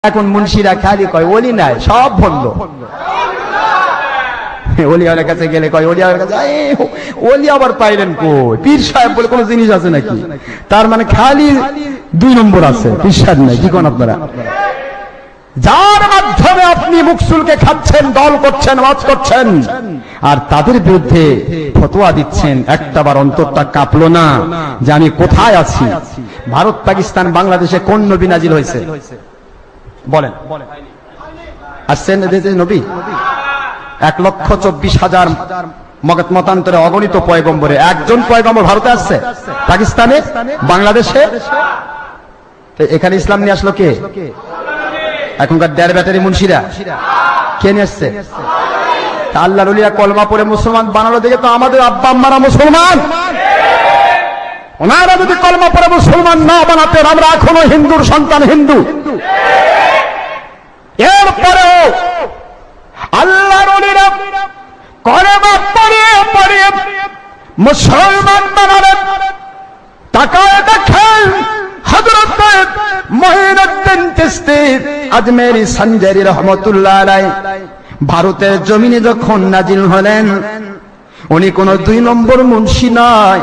এখন মুন্সিরা খালি কয় ওলি নাই, সব বলল। ওলিয়ার কাছে গেলে কয় ওলিয়ার কাছে, ওলি আবার পাইলেন কই? পীর সাহেব বলে কোন জিনিস আছে নাকি? তার মানে খালি 2 নম্বর আছে, পীর সাহেব নাই। কি কোন আপনারা? যার মাধ্যমে আপনি মুকসুলকে খাচ্ছেন, দল করছেন, ওয়াজ করছেন, আর তাদের বিরুদ্ধে ফতোয়া দিচ্ছেন, একটাবার অন্তরটা কাঁপলো না যে আমি কোথায় আছি? ভারত, পাকিস্তান, বাংলাদেশে কোন নবী নাজিল হয়েছে বলেন? আসছেন নবী? 1,24,000 মতান্তরে অগণিত পয়গম্বরে একজন পয়গম্বর ভারতে আসছে, পাকিস্তানে, বাংলাদেশে। এখানে ইসলাম নিয়ে আসলো কে? এখনকার 1.5 ব্যাটারি মুন্সিরা। কে নিয়ে আসছে? আল্লাহর ওলিয়া কলমা পড়ে মুসলমান বানালো দেখে তো আমাদের আব্বা আম্মারা মুসলমান। ওনারা যদি কলমা পড়ে মুসলমান না বানাতেন, আমরা এখনো হিন্দুর সন্তান, হিন্দু। এরপরেও আল্লাহর ওলিরা কলমা পড়িয়ে পড়িয়ে মুসলমান বানালেন। তাকায় দেখেন হযরত মুঈনুদ্দিন চিশতি আজমেরি সঞ্জারি রহমাতুল্লাহ আলাইহি ভারতের জমিনে যখন নাজিল হলেন, উনি কোন 2 নম্বর মুন্সি নয়।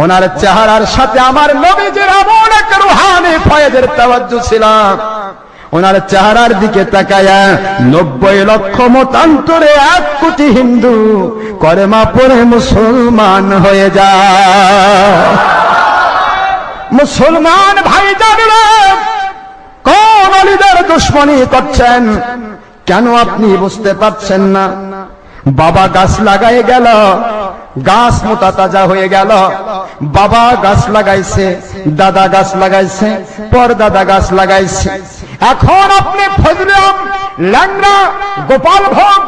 ওনার চেহারার সাথে আমার নবীজির এমন এক রূহানি ফয়েজের তাওয়াজ্জু ছিল। ওনার চেহারার দিকে তাকায়া 90 লক্ষ মতান্তরে 1 কোটি হিন্দু কলেমা পড়ে মুসলমান হয়ে যায়। মুসলমান ভাইজানেরা, কোন ওলিদের দুশমনি করছেন? কেন আপনি বুঝতে পারছেন না? বাবা গাছ লাগাই গেল, গাছ মোটা তাজা হয়ে গেল। বাবা গাছ লাগাইছে, দাদা গাছ লাগাইছে, পরদাদা গাছ লাগাইছে। এখন আপনি ফজলে আম, ল্যাংড়া, গোপাল ভোগ,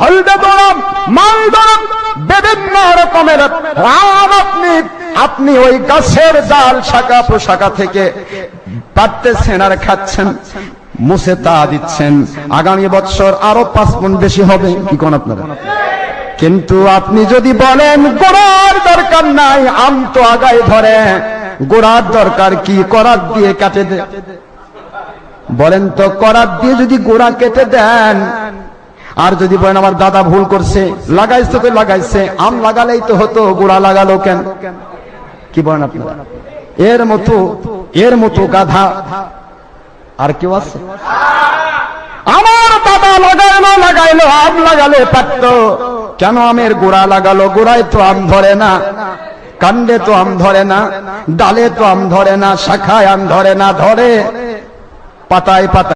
হলদে দরম, মাল দরম, বিভিন্ন রকমের আম আপনি ওই গাছের ডাল শাখা প্রশাখা থেকে পাড়তেছেন আর খাচ্ছেন, মুছে তা দিচ্ছেন। আগামী বছর আরো 5 গুণ বেশি হবে। কি কোন আপনারা? কিন্তু আপনি যদি বলেন গোড়ার দরকার নাই, আম তো আগায় ধরে, গোড়ার দরকার কি? করাত দিয়ে কাটে দে। বলেন তো, করাত দিয়ে যদি গোড়া কেটে দেন, আর যদি বলেন আমার দাদা ভুল করছে, লাগাইছে তো লাগাইছে, আম লাগালেই তো হতো, গোড়া লাগালো কেন? কি বলেন আপনারা? এর মতো গাধা আর কেউ আছে? আমার দাদা লাগাইলো আম লাগালে পারতো, কেন আমের গোড়া লাগালো? গোড়ায় তো আম ধরে না, কাণ্ডে তো আম ধরে না, ডালে তো আম ধরে না, শাখায় আম ধরে না, ধরে পাতায় পাতায়।